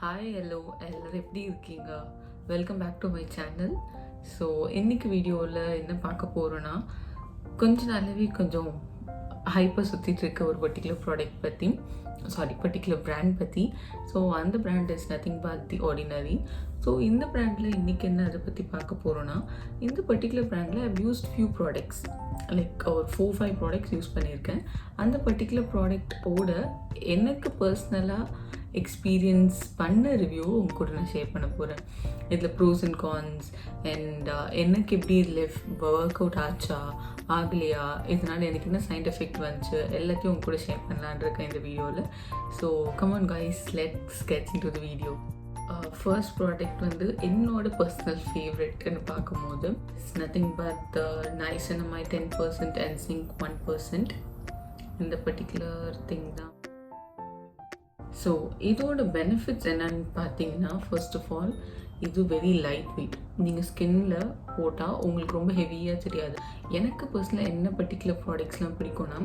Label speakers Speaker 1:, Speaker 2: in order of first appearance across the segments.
Speaker 1: Hi hello எல்லோரும் எப்படி இருக்கீங்க? Welcome back to my channel. So இன்றைக்கி வீடியோவில் என்ன பார்க்க போகிறோன்னா, கொஞ்ச நாளாகவே கொஞ்சம் ஹைப்பர் சுற்றிட்டு இருக்க ஒரு பர்டிகுலர் ப்ராடக்ட் பற்றி, பர்டிகுலர் பிராண்ட் பற்றி. ஸோ அந்த brand is nothing but the ordinary. So இந்த பிராண்டில் இன்றைக்கி என்ன அதை பற்றி பார்க்க போகிறோன்னா, இந்த பர்டிகுலர் பிராண்டில் I've used few products, like ஒரு 4-5 ப்ராடக்ட்ஸ் யூஸ் பண்ணியிருக்கேன். அந்த பர்டிகுலர் ப்ராடக்டோட எனக்கு பர்சனலாக எக்ஸ்பீரியன்ஸ் பண்ண ரிவ்யூ உங்க கூட நான் ஷேர் பண்ண போகிறேன். இதில் ப்ரோஸ் அண்ட் கான்ஸ் அண்ட் எனக்கு எப்படி இதில் ஒர்க் அவுட் ஆச்சா ஆகலையா, இதனால் எனக்கு என்ன சைட் எஃபெக்ட் வந்துச்சு, எல்லாத்தையும் உங்க கூட ஷேர் பண்ணலான் இருக்கேன் இந்த வீடியோவில். So come on guys, let's get into the video. First product வந்து என்னோட பர்சனல் ஃபேவரெட்னு பார்க்கும்போது it's nothing but the niacinamide 10% and zinc 1%. இந்த பர்டிகுலர் திங் தான். ஸோ இதோட பெனிஃபிட்ஸ் என்னன்னு பார்த்தீங்கன்னா, ஃபர்ஸ்ட் ஆஃப் ஆல் இது வெரி லைட் வெயிட். நீங்கள் ஸ்கின்னில் போட்டால் உங்களுக்கு ரொம்ப ஹெவியாக தெரியாது. எனக்கு பர்சனலாக என்ன பர்டிகுலர் ப்ராடக்ட்ஸ்லாம் பிடிக்கும்னா,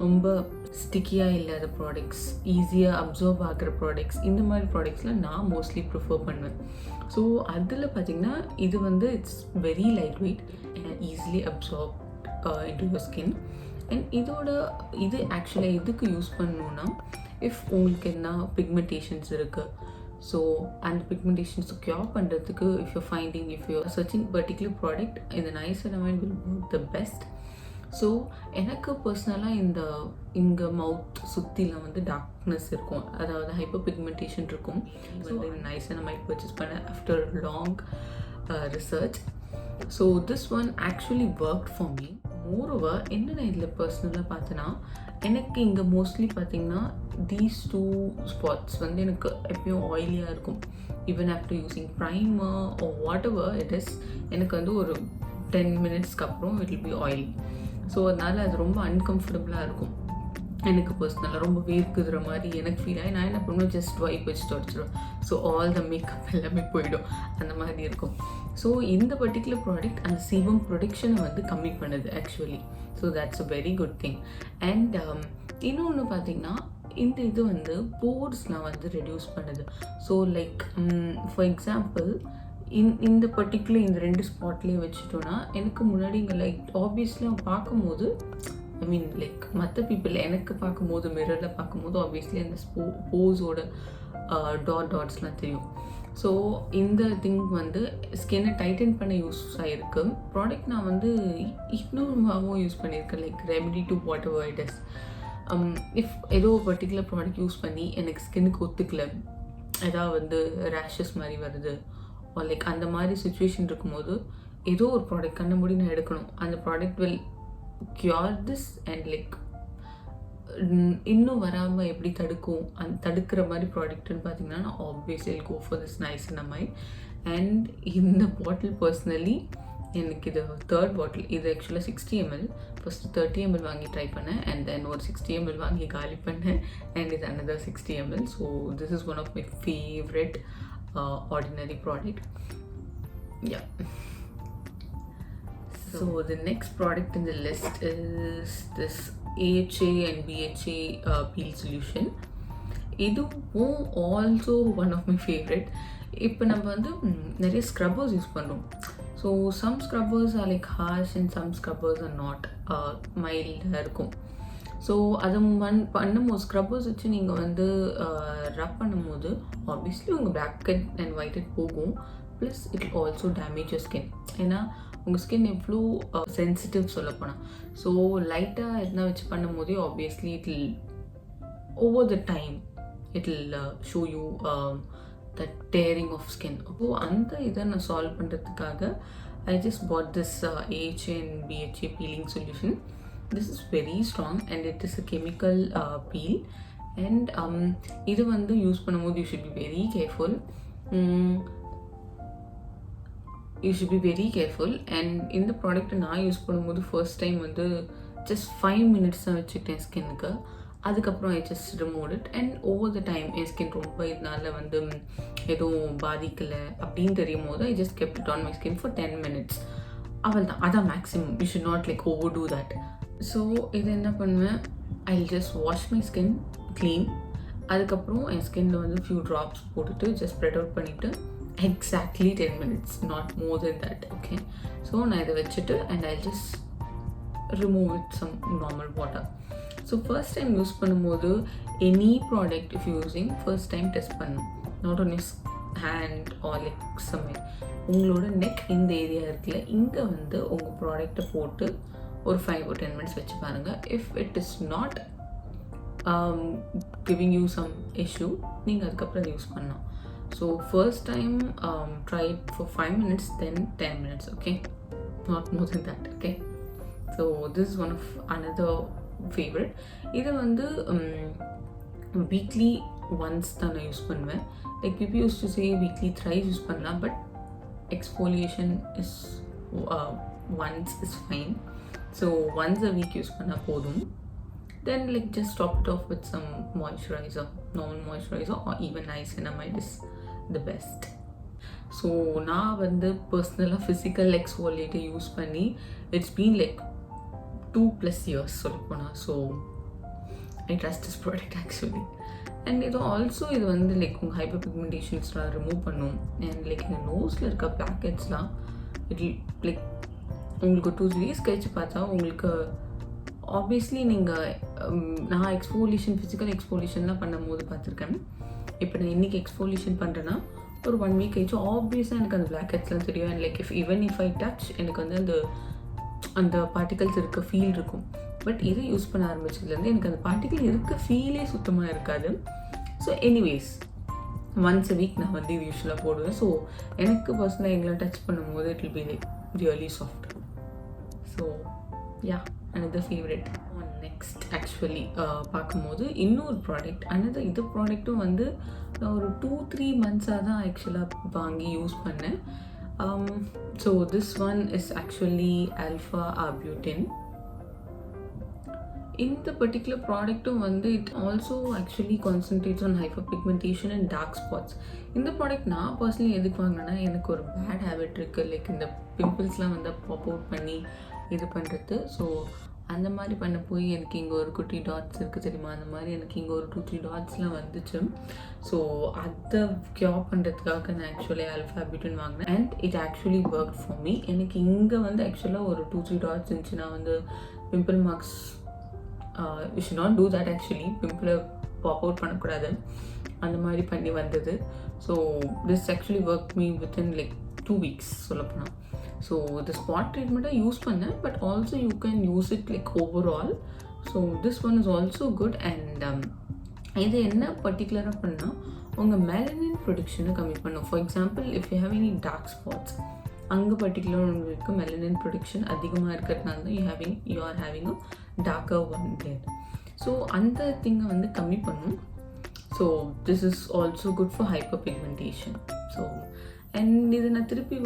Speaker 1: ரொம்ப ஸ்டிக்கியாக இல்லாத ப்ராடக்ட்ஸ், ஈஸியாக அப்சர்வ் ஆகிற ப்ராடக்ட்ஸ், இந்த மாதிரி ப்ராடக்ட்ஸ்லாம் நான் மோஸ்ட்லி ப்ரிஃபர் பண்ணுவேன். ஸோ அதில் பார்த்திங்கன்னா இது வந்து it's very light wait and easily observe into your skin. And இது ஆக்சுவலாக எதுக்கு யூஸ் பண்ணணுன்னா, இஃப் உங்களுக்கு என்ன பிக்மெண்டேஷன்ஸ் இருக்குது, ஸோ அந்த பிக்மெண்டேஷன்ஸை க்யூர் பண்ணுறதுக்கு if you searching particular product, இந்த niacinamide will work the best. So எனக்கு பர்சனலாக இங்கே மவுத் சுற்றிலாம் வந்து டார்க்னஸ் இருக்கும், அதாவது ஹைப்பர் பிக்மெண்டேஷன் இருக்கும். ஸோ இந்த நைசினமைட் பர்ச்சேஸ் பண்ண after long research. So this one actually work for me. Moreover என்ன நான் இதில் பர்சனலாக பார்த்தேன்னா, எனக்கு இங்கே மோஸ்ட்லி பார்த்திங்கன்னா தீஸ் 2 ஸ்பாட்ஸ் வந்து எனக்கு எப்பயும் ஆயிலியாக இருக்கும். Even after using primer oh what ever it is, எனக்கு வந்து ஒரு 10 மினிட்ஸ்க்கு அப்புறம் it will be oily. So அதனால் அது ரொம்ப அன்கம்ஃபர்டபுளாக இருக்கும் எனக்கு பர்சனலாக. ரொம்ப வேர்க்குற மாதிரி எனக்கு ஃபீல் ஆகி நான் என்ன பண்ணுவேன், ஜஸ்ட் வைப் வச்சு தொடச்சிடுவேன். ஸோ ஆல் த மேக்கப் எல்லாமே போயிடும், அந்த மாதிரி இருக்கும். ஸோ இந்த பர்டிகுலர் ப்ராடக்ட் அந்த சீபம் ப்ரொடக்ஷனை வந்து கம்மி பண்ணுது actually. So that's a very good thing. And இன்னொன்று பார்த்திங்கன்னா, இது வந்து போர்ஸ்லாம் வந்து ரெடியூஸ் பண்ணுது. ஸோ லைக் ஃபார் எக்ஸாம்பிள் இந்த பர்டிகுலர் இந்த 2 ஸ்பாட்லேயே வச்சுட்டோன்னா, எனக்கு முன்னாடி இங்கே லைக் ஆப்வியஸ்லி பார்க்கும்போது லைக் மற்ற பீப்புள் எனக்கு பார்க்கும்போது மிரரில் பார்க்கும்போது ஆப்வியஸ்லி அந்த போஸோட டாட்ஸ்லாம் தெரியும். ஸோ இந்த திங் வந்து ஸ்கின்னை டைட்டன் பண்ண யூஸ் ஆகிருக்கு. ப்ராடக்ட் நான் வந்து இன்னொருமாகவும் யூஸ் பண்ணியிருக்கேன், like remedy to what ever it is. If ஏதோ பர்டிகுலர் ப்ராடக்ட் யூஸ் பண்ணி எனக்கு ஸ்கின்னுக்கு ஒத்துக்கல, ஏதாவது வந்து ரேஷஸ் மாதிரி வருது, லைக் அந்த மாதிரி சுச்சுவேஷன் இருக்கும்போது ஏதோ ஒரு ப்ராடக்ட் கண்ண மூடி நான் எடுக்கணும், அந்த product will cure this and like இன்னும் வராமல் எப்படி தடுக்கிற மாதிரி ப்ராடக்ட்னு பார்த்தீங்கன்னா, நான் obviously go for this niacinamide. And இந்த பாட்டில் பர்சனலி எனக்கு இது 3rd பாட்டில். இது ஆக்சுவலாக 60 ml. ஃபஸ்ட்டு 30 ml வாங்கி ட்ரை பண்ணேன், அண்ட் தென் ஒரு 60 ml வாங்கி காலி பண்ணேன், அண்ட் இது another 60 ml. So this is one of my favourite ordinary product. Yeah. So the next product in the list is this AHA and BHA peel solution. இதுவும் also one of my favourite. இப்போ நம்ம வந்து நிறைய scrubbers use பண்ணுறோம். So some scrubbers are like harsh and some scrubbers are not மைல்டாக இருக்கும். So அது பண்ணும்போது ஸ்க்ரப்பர்ஸ் வச்சு நீங்கள் வந்து ரப் பண்ணும்போது ஆப்வியஸ்லி உங்கள் black head and white head போகும். Plus it also damage your skin. ஏன்னா உங்கள் ஸ்கின் எவ்வளோ சென்சிட்டிவ் சொல்லப்போனால். ஸோ லைட்டாக எதனா வச்சு பண்ணும்போதே obviously it will over the time it will show you that tearing of skin. அப்போது அந்த இதை நான் சால்வ் பண்ணுறதுக்காக I just put this AHA and BHA peeling solution. This is very strong and it is a chemical peel. And இது வந்து use பண்ணும்போது you should be very careful. And இந்த ப்ராடக்ட்டை நான் யூஸ் பண்ணும்போது ஃபர்ஸ்ட் டைம் வந்து just 5 minutes தான் வச்சுக்கிட்டேன் ஸ்கின்னுக்கு. அதுக்கப்புறம் I just remove it and over the time N skin ரொம்ப இதனால வந்து எதுவும் பாதிக்கலை அப்படின்னு தெரியும் போது I just kept it on my skin for 10 minutes. அவள் தான், அதான் maximum. You should not like over do that. So இது என்ன பண்ணுவேன், I just wash my skin clean அதுக்கப்புறம் என் ஸ்கின்னில் வந்து ஃபியூ ட்ராப்ஸ் போட்டுட்டு ஜஸ்ட் ஸ்ப்ரெட் அவுட் பண்ணிவிட்டு exactly 10 minutes, not more then that. Okay, so நான் இதை வச்சுட்டு and I just remove with some normal water. So first time use பண்ணும்போது any product if you using first time test பண்ணணும். not on your hand or like somewhere. உங்களோட neck இந்த area இருக்குல்ல, இங்கே வந்து உங்கள் ப்ராடக்டை போட்டு ஒரு 5 or 10 minutes வச்சு பாருங்கள். if it is not giving you some issue, நீங்கள் அதுக்கப்புறம் யூஸ் பண்ணலாம். so first time try it for 5 minutes, then 10 minutes. okay, not more than that. okay, so this is one of another favorite. இதை வந்து weekly once தான் நான் use பண்ணுவேன். Like people used to say weekly thrice use பண்ணலாம், but exfoliation is once is fine. so once a week use பண்ணால் போதும். then like just top it off with some moisturizer, normal moisturizer, or even niacinamide is the best. So நான் வந்து பர்சனலாக physical எக்ஸ்ஃபோலியேட்டை use பண்ணி it's been like 2+ years சொல்லப்போனால். So I trust this product actually. And இது also இது வந்து like உங்கள் hyper பிக்மெண்டேஷன்ஸ்லாம் remove பண்ணும். அண்ட் லைக் இந்த நோஸில் இருக்க பிளாக்கெட்ஸ்லாம் இட் லைக் உங்களுக்கு 2-3 days கழிச்சு பார்த்தா உங்களுக்கு ஆப்வியஸ்லி நீங்கள் நான் எக்ஸ்ஃபோலியேஷன் ஃபிசிக்கல் எக்ஸ்ஃபோலியேஷன்லாம் பண்ணும்போது பார்த்துருக்கேன். இப்போ நான் இன்றைக்கி எக்ஸ்ஃபோலியேஷன் பண்ணுறேன்னா ஒரு 1 week கழிச்சு ஆப்வியஸாக எனக்கு அந்த பிளாக்கெட்ஸ்லாம் தெரியும். And like if I touch எனக்கு வந்து அந்த பார்ட்டிகல்ஸ் இருக்க ஃபீல் இருக்கும். பட் இதை யூஸ் பண்ண ஆரம்பிச்சதுலேருந்து எனக்கு அந்த பார்ட்டிகல் இருக்க ஃபீலே சுத்தமாக இருக்காது. So anyways once a week நான் வந்து இது யூஸ்வலாக போடுவேன். ஸோ எனக்கு பர்சனலாக எங்களை டச் பண்ணும்போது it will be like really soft. So yeah, another favourite. Next actually பார்க்கும்போது இன்னொரு ப்ராடக்ட், இது ப்ராடக்ட்டும் வந்து நான் ஒரு 2-3 months தான் ஆக்சுவலாக வாங்கி யூஸ் பண்ணேன். so this one is actually alpha arbutin. இந்த particular ப்ராடக்ட்டும் வந்து it also actually concentrates on hyperpigmentation and dark spots. இந்த ப்ராடக்ட் நான் பர்சனலி எதுக்கு வாங்கினேன்னா, எனக்கு ஒரு பேட் ஹேபிட் இருக்குது, லைக் இந்த பிம்பிள்ஸ்லாம் வந்து பாப் அவுட் பண்ணி இது பண்ணுறது. ஸோ அந்த மாதிரி பண்ண போய் எனக்கு இங்கே ஒரு குட்டி டாட்ஸ் இருக்குது தெரியுமா, அந்த மாதிரி எனக்கு இங்கே ஒரு 2-3 டாட்ஸ்லாம் வந்துச்சு. ஸோ அதை க்யூர் பண்ணுறதுக்காக நான் ஆக்சுவலி ஆல்ஃபா ஆர்பியூட்டின் வாங்கினேன். And it actually work for me. எனக்கு இங்கே வந்து ஆக்சுவலாக ஒரு 2-3 டாட்ஸ் இருந்துச்சுன்னா வந்து pimple marks we should not do that. Actually பிம்பிளை பாப் அவுட் பண்ணக்கூடாது, அந்த மாதிரி பண்ணி வந்தது. So this actually work me within like 2 weeks சொல்லப்போனால். ஸோ இந்த ஸ்பாட் ட்ரீட்மெண்ட்டாக யூஸ் பண்ணேன், but also you can use it like overall. So this one is also good. And இது என்ன பர்டிகுலராக பண்ணால் உங்கள் மெலனின் ப்ரொடக்ஷனை கம்மி பண்ணும். For example if you have any dark spots, அங்கே பர்டிகுலர் உங்களுக்கு மெலனின் ப்ரொடக்ஷன் அதிகமாக இருக்கிறதுனால தான் you are having a darker one there. So அந்த திங்கை வந்து கம்மி பண்ணும். So this is also good for hyperpigmentation. So and இது நான் திருப்பி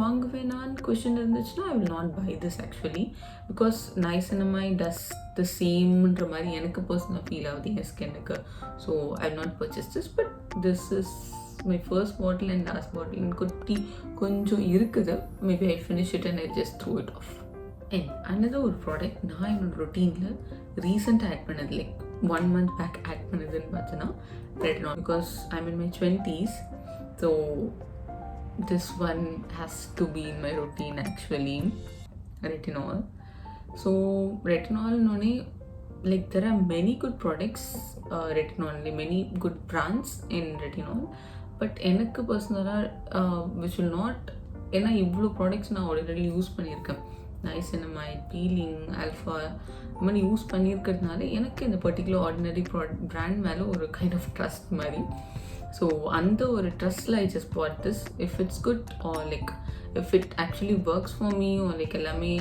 Speaker 1: வாங்குவேனான்னு கொஷின் இருந்துச்சுன்னா I will not buy this actually, because niacinamide does the சேம்ன்ற மாதிரி எனக்கு பர்சனலாக ஃபீல் ஆகுது என் ஸ்கின்னுக்கு. So I will not purchase this. But this is my first bottle and last bottle குட்டி கொஞ்சம் இருக்குது. Maybe I finish it and I just throw it off. And another ஒரு ப்ராடக்ட் நான் என்னோட ரொட்டீனில் ரீசெண்டாக ஆட் பண்ணது, லைக் 1 month பேக் ஆட் பண்ணதுன்னு பார்த்தோன்னா retinal. Because I mean my 20s. So this one has to be in my routine actually, retinol. So retinol none, like there are many good products, retinol, many good brands in retinol, but enakku personally which will not ena ivlo products na already use பண்ணிருக்கேன். niacinamide, peeling, alpha மணி use பண்ணியிருக்கிறதுனால எனக்கு இந்த particular ordinary brand மேலே ஒரு kind of trust மாதிரி. So அந்த ஒரு ட்ரஸ்ட்டில் I just put this. If it's good or like if it actually works for me or like எல்லாமே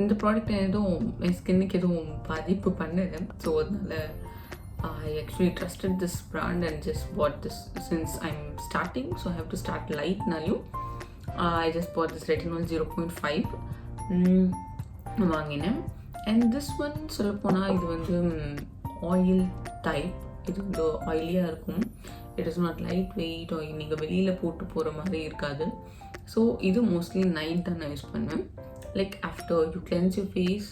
Speaker 1: இந்த ப்ராடக்ட் எதுவும் என் ஸ்கின்னுக்கு எதுவும் பாதிப்பு பண்ணுது. ஸோ அதனால I actually trusted this brand and just bought this since I'm starting. So I have to start light now. I just bought this retinol 0.5 வாங்கினேன். And this one சொல்லப்போனால் இது வந்து ஆயில் டைப். இது வந்து ஆயிலியாக இருக்கும். It is not light weight or நீங்கள் வெளியில் போட்டு போகிற மாதிரி இருக்காது. ஸோ இது மோஸ்ட்லி நைட் தான் நான் யூஸ் பண்ணுவேன். Like after you cleanse your face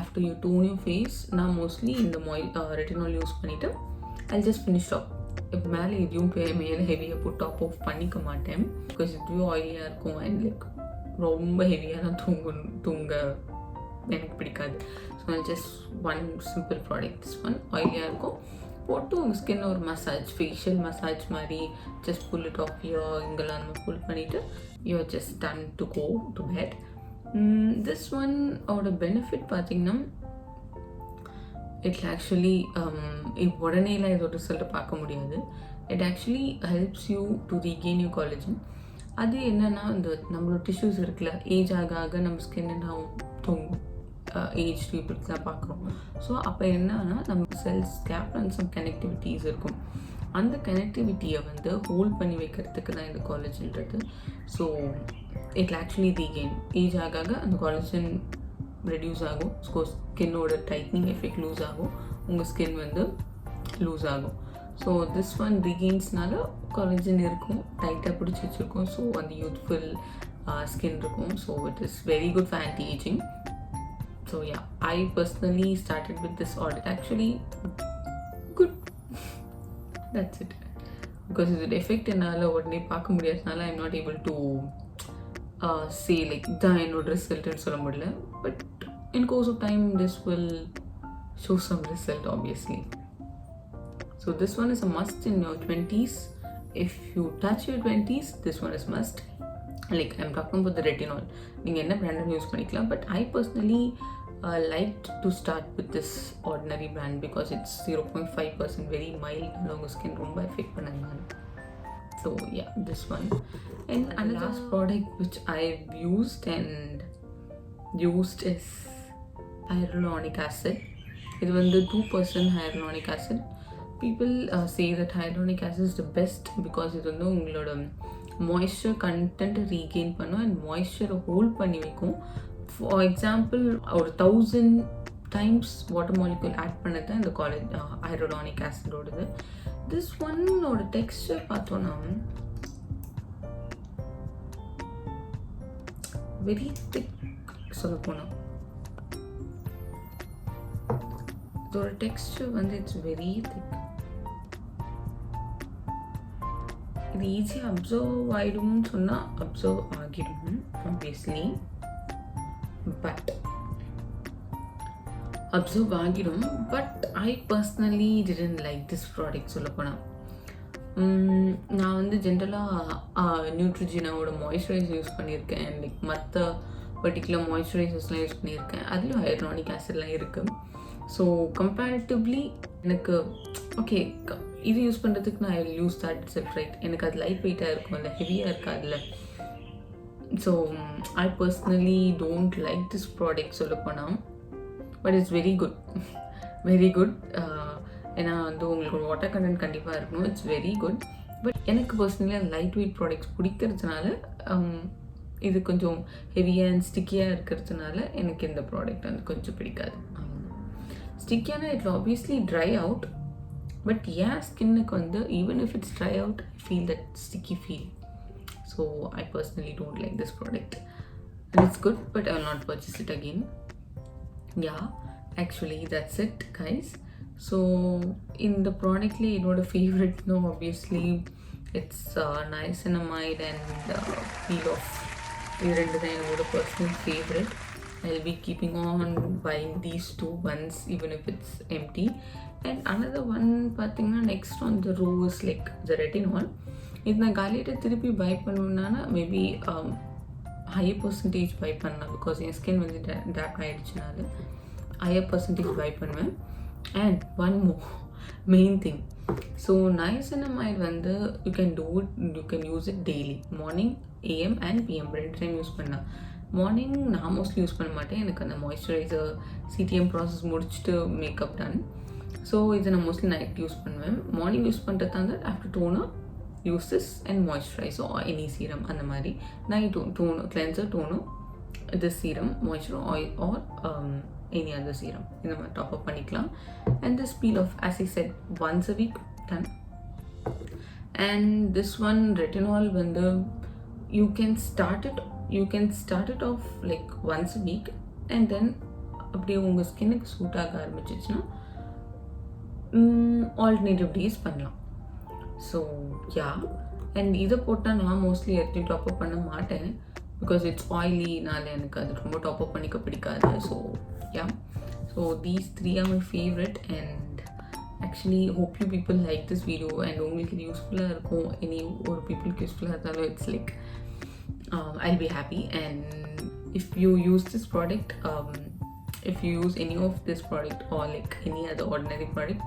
Speaker 1: after you tone your face நான் மோஸ்ட்லி இந்த ரெட்டினால் யூஸ் பண்ணிவிட்டு ஐ ஜஸ்ட் ஃபினிஷ் ஆஃப். இப்போ மேலே எதையும் மேலே ஹெவியாக போட்டு டாப் ஆஃப் பண்ணிக்க மாட்டேன் பிகாஸ் இதுவும் ஆயிலியாக இருக்கும் அண்ட் லைக் ரொம்ப ஹெவியாக தான் தூங்க எனக்கு பிடிக்காது. So just one simple product, this one ஆயிலியாக இருக்கும் போட்டு உங்கள் ஸ்கின் ஒரு மசாஜ், ஃபேஷியல் மசாஜ் மாதிரி ஜஸ்ட் புல் இட் ஆஃப் இங்கெல்லாம் நம்ம புல் பண்ணிவிட்டு you are just done to go to bed. This one ஓட பெனிஃபிட் பார்த்தீங்கன்னா இட் ஆக்சுவலி உடனேலாம் இதோட ரிசல்ட்டை பார்க்க முடியாது. It actually helps you to regain you collagen. அது என்னென்னா இந்த நம்மளோட டிஷ்யூஸ் இருக்குல்ல, ஏஜ் ஆக ஆக நம்ம ஸ்கின் என்ன தூங்கும், ஏஜ் பீப்புள்ஸ்லாம் பார்க்குறோம். ஸோ அப்போ என்னன்னா நம்ம cells gap and some connectivities இருக்கும். அந்த கனெக்டிவிட்டியை வந்து ஹோல்ட் பண்ணி வைக்கிறதுக்கு தான் இந்த காலேஜன்றது. So it actually regain age ஆக ஆக அந்த காலேஜன் ரெடியூஸ் ஆகும். ஸோ ஸ்கின்னோட டைட்னிங் எஃபெக்ட் லூஸ் ஆகும், உங்கள் ஸ்கின் வந்து லூஸ் ஆகும். ஸோ திஸ் ஒன் ரீகெயின்ஸ்னால காலேஜன் இருக்கும், டைட்டாக பிடிச்சி வச்சுருக்கோம். ஸோ அந்த யூத்ஃபுல் ஸ்கின் இருக்கும். So it is very good for anti ageing. So yeah, I personally started with this audit. Actually, good. That's it. Because the effect என்னால் உடனே பார்க்க முடியாதனால I'm not able to say like தான் என்னோட ரிசல்ட்னு சொல்ல முடியல. But in course of time, this will show some result obviously. So this one is a must in your 20s. If you touch your 20s, this one is must. Like I'm talking about the retinol. நீங்கள் என்ன brand use பண்ணிக்கலாம். But I personally liked to start with this ordinary brand because it's 0.5% very mild, long skin ரொம்ப affect பண்ணாங்க. So yeah, this one. And another last product which I've used is hyaluronic acid. இது வந்து 2% hyaluronic acid. People say that hyaluronic acid is the best because இது வந்து உங்களோட moisture content regain பண்ணும் and மாய்ஸ்சரை hold பண்ணி வைக்கும். For example ஒரு 1000 times water molecule add பண்ணது தான் இந்த ஹைலூரானிக் ஆசிடோடது. திஸ் ஒன்னோட டெக்ஸ்டர் பார்த்தோன்னா வெரி திக். சொல்ல போனால் இதோட டெக்ஸ்டர் வந்து இட்ஸ் வெரி திக். இது ஈஸியாக அப்சர்வ் ஆகிடும்னு சொன்னால் அப்சர்வ் ஆகிடும் ஆப்வியஸ்லி. பட் அப்சர்வ் ஆகிடும். But I personally didn't like this product. சொல்ல போனால் நான் வந்து ஜென்ரலாக நியூட்ரிஜினாவோட மாய்ஸ்சரைசர் யூஸ் பண்ணியிருக்கேன். லைக் மற்ற பர்டிகுலர் மாய்ஸ்சரைசர்ஸ்லாம் யூஸ் பண்ணியிருக்கேன். அதுலேயும் ஹைலூரானிக் ஆசிட்லாம் இருக்குது. ஸோ கம்பேரிட்டிவ்லி எனக்கு ஓகே இது யூஸ் பண்ணுறதுக்கு நான் ஐ யூஸ் தட் இட்ஸ் ரைட். எனக்கு அது லைட் வெயிட்டாக இருக்கும், இல்லை ஹெவியாக இருக்காதுல்ல. So I personally don't like this product சொல்ல போனால். But it's very good, very good. ஏன்னா வந்து உங்களுக்கு ஒரு வாட்டர் கண்டென்ட் கண்டிப்பாக இருக்கணும். It's very good. பட் எனக்கு பர்சனலி அந்த லைட் வெயிட் ப்ராடக்ட்ஸ் பிடிக்கிறதுனால இது கொஞ்சம் ஹெவியாக அண்ட் ஸ்டிக்கியாக இருக்கிறதுனால எனக்கு இந்த ப்ராடக்ட் வந்து கொஞ்சம் பிடிக்காது. ஸ்டிக்கியான it obviously dry out. But ஏன் ஸ்கின்னுக்கு வந்து even if it's dry out I feel that sticky feel. So I personally don't like this product. And it's good but I will not purchase it again. Yeah actually that's it guys. So இந்த ப்ராடக்ட்லேயே என்னோட ஃபேவரெட்னோ obviously it's niacinamide and peel off. இது ரெண்டு தான் என்னோட personal favourite. I'll be keeping on buying these two ones even if it's empty. And another one பார்த்தீங்கன்னா next on the row is like the retinol. இது நான் காலியிட்ட திருப்பி buy பண்ணணுன்னா maybe higher percentage buy பண்ணலாம் பிகாஸ் என் skin வந்து டேப் ஆகிடுச்சுனால ஹையர் பர்சன்டேஜ் பை பண்ணுவேன். And one more main thing. So niacinamide வந்து you can use it daily morning AM and PM ரெண்டு டைம் யூஸ் பண்ணலாம். மார்னிங் நான் மோஸ்ட்லி யூஸ் பண்ண மாட்டேன். எனக்கு அந்த மாய்ஸ்சரைசர் CTM ப்ராசஸ் முடிச்சுட்டு மேக்கப் டன். ஸோ இதை நான் மோஸ்ட்லி நைட் யூஸ் பண்ணுவேன். மார்னிங் யூஸ் பண்ணுறது வந்து after toner use this and moisturise or any serum அந்த மாதிரி. Night toner cleanser toner this serum, moisture oil or any other serum இந்த மாதிரி டாப் அப் பண்ணிக்கலாம். and this peel off as I said once a week done. and this one retinol வந்து you can start it off like once a week and then அப்படியே உங்கள் ஸ்கின்னுக்கு suit ஆக ஆரம்பிச்சிச்சுன்னா alternative days பண்ணலாம். So yeah, and இதை போட்டால் நான் mostly எதையும் டாப்அப் பண்ண மாட்டேன், பிகாஸ் இட்ஸ் ஆயிலினால எனக்கு அது ரொம்ப டாப்அப் பண்ணிக்க பிடிக்காது. So yeah, so these 3 are my favorite, and actually hope you people like this video and உங்களுக்கு இது யூஸ்ஃபுல்லாக இருக்கும். எனி ஒரு பீப்புளுக்கு யூஸ்ஃபுல்லாக இருந்தாலும் it's like I'll be happy. And if you use this product, if you use any of this product or like any other ordinary product,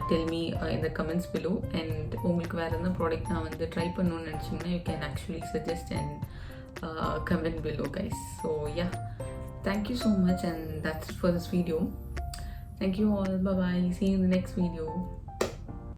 Speaker 1: tell me in the comments below. And உங்களுக்கு வேறு எந்த product நான் வந்து try பண்ணணும்னு நினச்சிங்கன்னா you can actually suggest and comment below, guys. So yeah, thank you so much, and that's it for this video. Thank you all. Bye bye. See you in the next video.